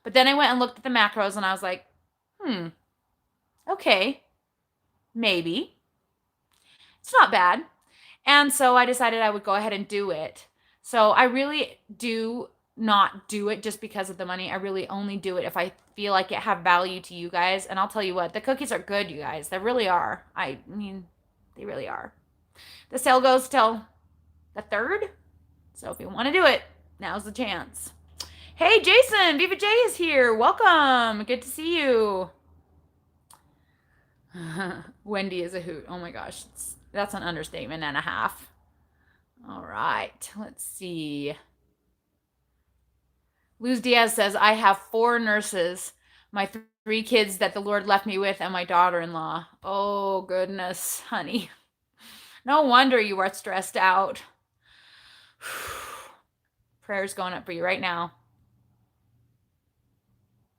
But then I went and looked at the macros and I was like, okay, maybe. It's not bad. And so I decided I would go ahead and do it. So I really do not do it just because of the money. I really only do it if I feel like it have value to you guys. And I'll tell you what, the cookies are good, you guys. They really are. I mean, they really are. The sale goes till the 3rd. So if you want to do it, now's the chance. Hey, Jason, Viva J is here. Welcome. Good to see you. Wendy is a hoot. Oh my gosh. That's an understatement and a half. All right. Let's see. Luz Diaz says, I have 4 nurses, my 3 kids that the Lord left me with, and my daughter-in-law. Oh, goodness, honey. No wonder you are stressed out. Prayers going up for you right now.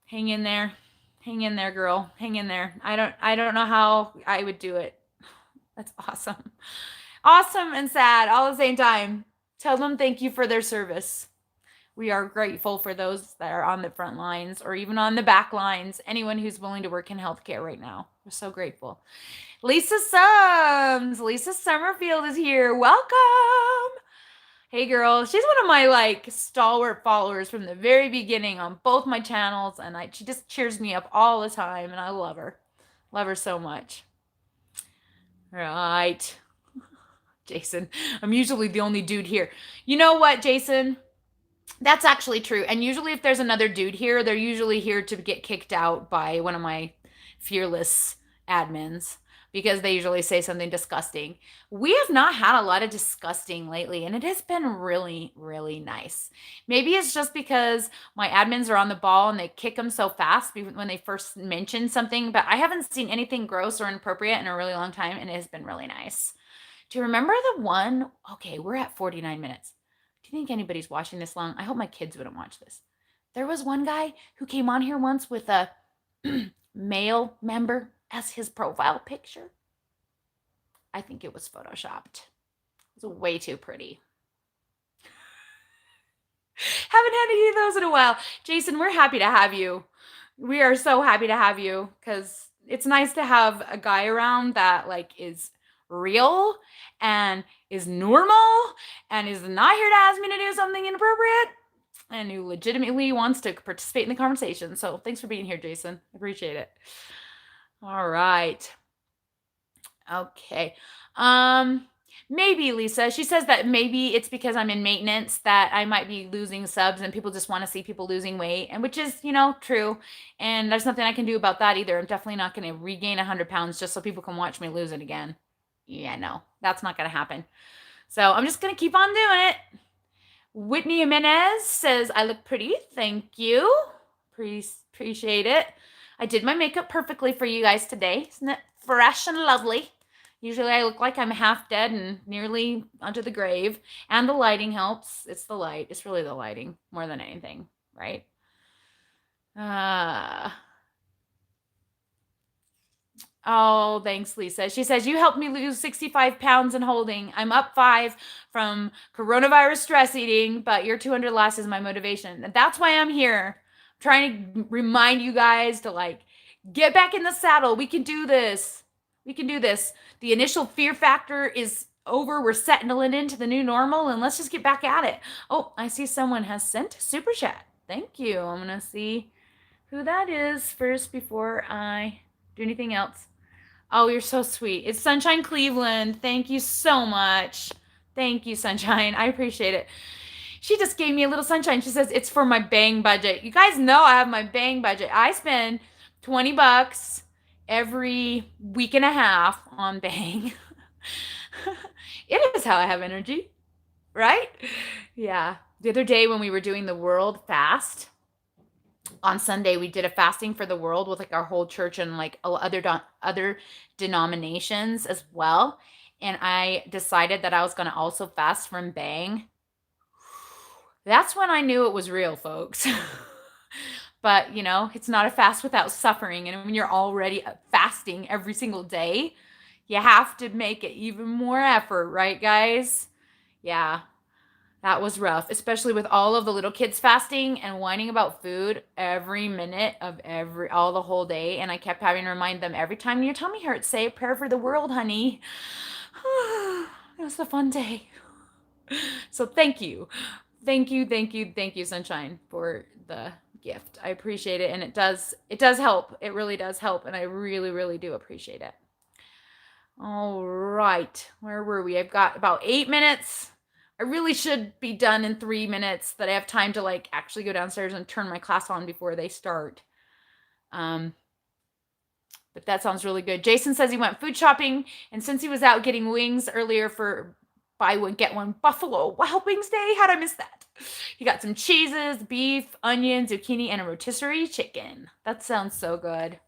Hang in there. Hang in there, girl. Hang in there. I don't know how I would do it. That's awesome. Awesome and sad all at the same time. Tell them thank you for their service. We are grateful for those that are on the front lines or even on the back lines. Anyone who's willing to work in healthcare right now. We're so grateful. Lisa Summerfield is here. Welcome. Hey girl, she's one of my stalwart followers from the very beginning on both my channels, and she just cheers me up all the time, and I love her. Love her so much. Right. Jason, I'm usually the only dude here. You know what, Jason? That's actually true. And usually if there's another dude here, they're usually here to get kicked out by one of my fearless admins because they usually say something disgusting. We have not had a lot of disgusting lately, and it has been really, really nice. Maybe it's just because my admins are on the ball and they kick them so fast when they first mention something, but I haven't seen anything gross or inappropriate in a really long time, and it has been really nice. Do you remember the one? Okay, we're at 49 minutes. Do you think anybody's watching this long? I hope my kids wouldn't watch this. There was one guy who came on here once with a male member as his profile picture. I think it was photoshopped. It's way too pretty. Haven't had any of those in a while. Jason, we're happy to have you. We are so happy to have you because it's nice to have a guy around that like is real and is normal and is not here to ask me to do something inappropriate and who legitimately wants to participate in the conversation. So thanks for being here, Jason. I appreciate it. All right. Okay. Maybe Lisa, she says that maybe it's because I'm in maintenance that I might be losing subs and people just want to see people losing weight, and which is, true. And there's nothing I can do about that either. I'm definitely not going to regain 100 pounds just so people can watch me lose it again. Yeah, no, that's not going to happen. So I'm just going to keep on doing it. Whitney Jimenez says, I look pretty. Thank you. Appreciate it. I did my makeup perfectly for you guys today. Isn't it fresh and lovely? Usually I look like I'm half dead and nearly under the grave. And the lighting helps. It's the light. It's really the lighting more than anything, right? Oh, thanks, Lisa. She says, you helped me lose 65 pounds in holding. I'm up 5 from coronavirus stress eating, but your 200 last is my motivation. And that's why I'm here. I'm trying to remind you guys to get back in the saddle. We can do this. We can do this. The initial fear factor is over. We're settling into the new normal, and let's just get back at it. Oh, I see someone has sent a super chat. Thank you. I'm going to see who that is first before I do anything else. Oh, you're so sweet. It's Sunshine Cleveland. Thank you so much. Thank you, Sunshine. I appreciate it. She just gave me a little sunshine. She says it's for my bang budget. You guys know I have my bang budget. I spend $20 every week and a half on bang. It is how I have energy, right? Yeah. The other day when we were doing the world fast, on Sunday we did a fasting for the world with our whole church and other denominations as well, and I decided that I was going to also fast from bang. That's when I knew it was real, folks. But it's not a fast without suffering, and when you're already fasting every single day, you have to make it even more effort, right, guys? Yeah. That was rough, especially with all of the little kids fasting and whining about food every minute of all the whole day. And I kept having to remind them every time your tummy hurts, say a prayer for the world, honey. It was a fun day. So thank you. Thank you, Sunshine, for the gift. I appreciate it. And it does help. It really does help. And I really, really do appreciate it. All right. Where were we? I've got about 8 minutes. I really should be done in 3 minutes, that I have time to actually go downstairs and turn my class on before they start. But that sounds really good. Jason says he went food shopping, and since he was out getting wings earlier for buy one, get one Buffalo Wild Wings Day, how'd I miss that? He got some cheeses, beef, onion, zucchini, and a rotisserie chicken. That sounds so good.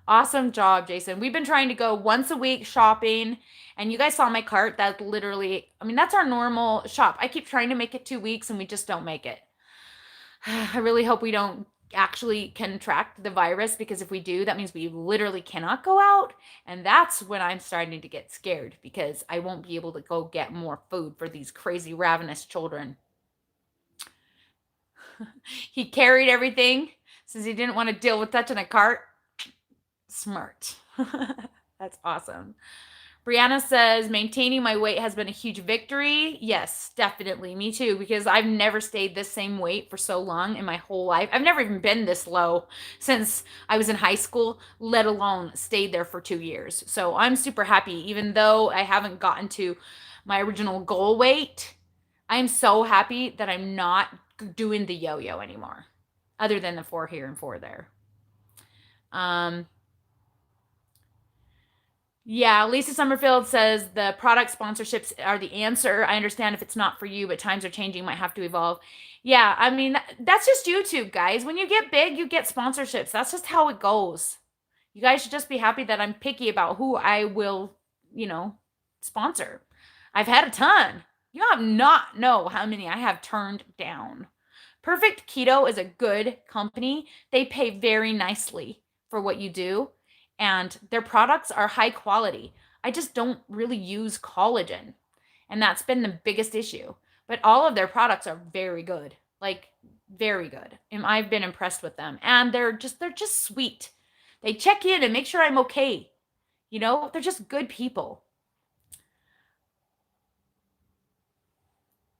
Awesome job, Jason. We've been trying to go once a week shopping, and you guys saw my cart. That's literally, that's our normal shop. I keep trying to make it 2 weeks, and we just don't make it. I really hope we don't actually contract the virus, because if we do, that means we literally cannot go out, and that's when I'm starting to get scared, because I won't be able to go get more food for these crazy ravenous children. He carried everything since he didn't want to deal with touching a cart. Smart. That's awesome. Brianna says, maintaining my weight has been a huge victory. Yes, definitely. Me too, because I've never stayed this same weight for so long in my whole life. I've never even been this low since I was in high school, let alone stayed there for 2 years. So I'm super happy, even though I haven't gotten to my original goal weight. I'm so happy that I'm not doing the yo-yo anymore, other than the 4 here and 4 there. Yeah, Lisa Summerfield says the product sponsorships are the answer. I understand if it's not for you, but times are changing, might have to evolve. Yeah, that's just YouTube, guys. When you get big, you get sponsorships. That's just how it goes. You guys should just be happy that I'm picky about who I will, sponsor. I've had a ton. You have not know how many I have turned down. Perfect Keto is a good company. They pay very nicely for what you do, and their products are high quality. I just don't really use collagen. And that's been the biggest issue. But all of their products are very good. Like very good. And I've been impressed with them. And they're just sweet. They check in and make sure I'm okay. You know, they're just good people.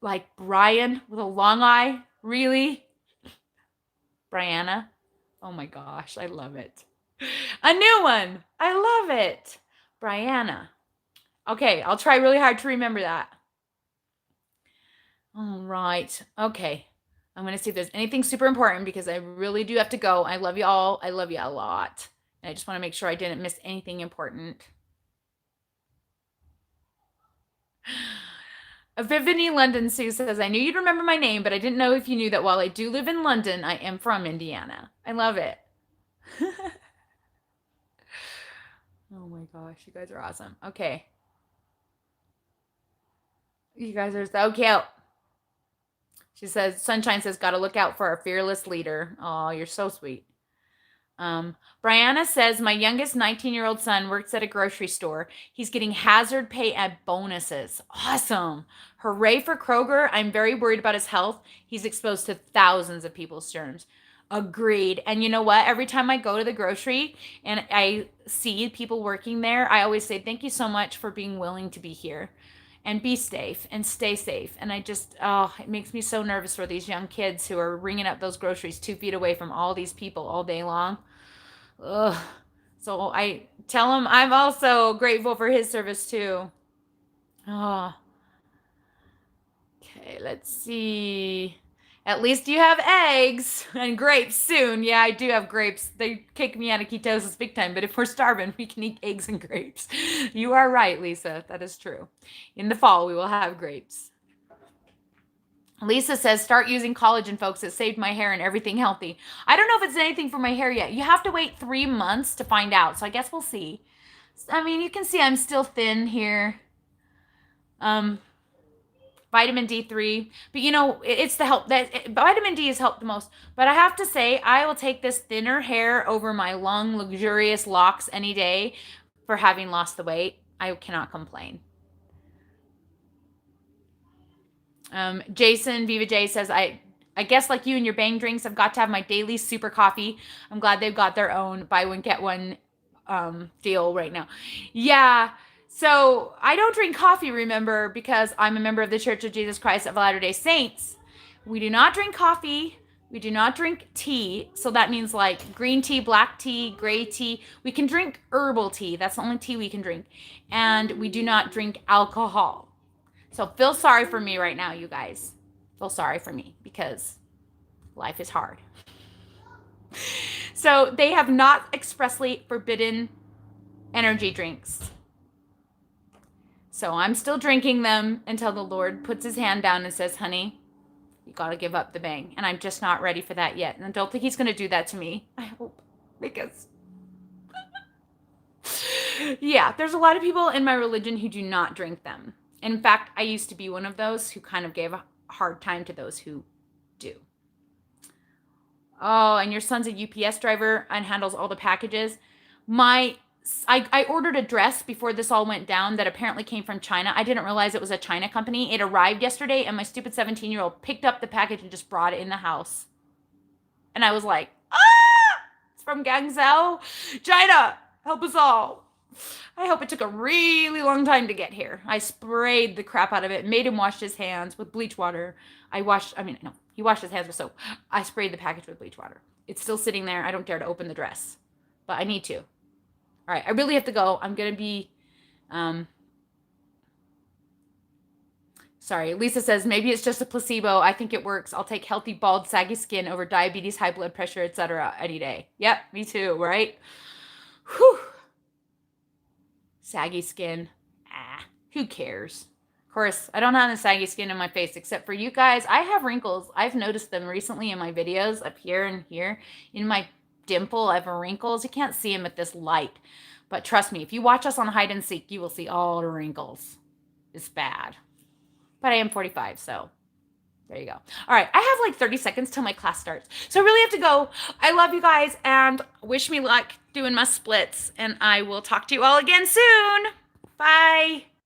Like Brian with a long eye, really? Brianna? Oh my gosh, I love it. A new one. I love it. Brianna. Okay, I'll try really hard to remember that. All right. Okay. I'm going to see if there's anything super important because I really do have to go. I love you all. I love you a lot. And I just want to make sure I didn't miss anything important. Epiphany London Sue says, I knew you'd remember my name, but I didn't know if you knew that while I do live in London, I am from Indiana. I love it. Oh my gosh, you guys are awesome. Okay. You guys are so cute. She says, Sunshine says, gotta look out for our fearless leader. Oh, you're so sweet. Brianna says, my youngest 19-year-old son works at a grocery store. He's getting hazard pay and bonuses. Awesome. Hooray for Kroger. I'm very worried about his health. He's exposed to thousands of people's germs. Agreed. And you know what? Every time I go to the grocery and I see people working there, I always say, thank you so much for being willing to be here. And be safe and stay safe. And I just, it makes me so nervous for these young kids who are ringing up those groceries 2 feet away from all these people all day long. Ugh. So I tell him I'm also grateful for his service too. Oh. Okay, let's see. At least you have eggs and grapes soon. Yeah, I do have grapes. They kick me out of ketosis big time, but if we're starving, we can eat eggs and grapes. You are right, Lisa. That is true. In the fall, we will have grapes. Lisa says, start using collagen, folks. It saved my hair and everything healthy. I don't know if it's anything for my hair yet. You have to wait 3 months to find out, so I guess we'll see. I mean, you can see I'm still thin here. Vitamin D3, but you know, it's the help that vitamin D has helped the most. But I have to say, I will take this thinner hair over my long, luxurious locks any day for having lost the weight. I cannot complain. Jason Viva J says, I guess like you and your bang drinks, I've got to have my daily super coffee. I'm glad they've got their own buy one get one deal right now. Yeah. So I don't drink coffee, remember, because I'm a member of the Church of Jesus Christ of Latter-day Saints. We do not drink coffee. We do not drink tea. So that means like green tea, black tea, gray tea. We can drink herbal tea. That's the only tea we can drink. And we do not drink alcohol. So feel sorry for me right now, you guys. Feel sorry for me because life is hard. So they have not expressly forbidden energy drinks. So I'm still drinking them until the Lord puts his hand down and says, honey, you got to give up the bang. And I'm just not ready for that yet. And I don't think he's going to do that to me. I hope. Because, yeah, there's a lot of people in my religion who do not drink them. In fact, I used to be one of those who kind of gave a hard time to those who do. Oh, and your son's a UPS driver and handles all the packages. I ordered a dress before this all went down that apparently came from China. I didn't realize it was a China company. It arrived yesterday, and my stupid 17-year-old picked up the package and just brought it in the house. And I was like, it's from Guangzhou, China. Help us all. I hope it took a really long time to get here. I sprayed the crap out of it, made him wash his hands with bleach water. He washed his hands with soap. I sprayed the package with bleach water. It's still sitting there. I don't dare to open the dress, but I need to. All right, I really have to go. I'm going to be, sorry. Lisa says, maybe it's just a placebo. I think it works. I'll take healthy, bald, saggy skin over diabetes, high blood pressure, etc. any day. Yep, me too, right? Whew. Saggy skin. Who cares? Of course, I don't have the saggy skin in my face except for you guys. I have wrinkles. I've noticed them recently in my videos up here and here. In my dimple, I have wrinkles. You can't see them at this light. But trust me, if you watch us on hide and seek, you will see all the wrinkles. It's bad. But I am 45, so there you go. All right, I have like 30 seconds till my class starts. So I really have to go. I love you guys and wish me luck doing my splits. And I will talk to you all again soon. Bye.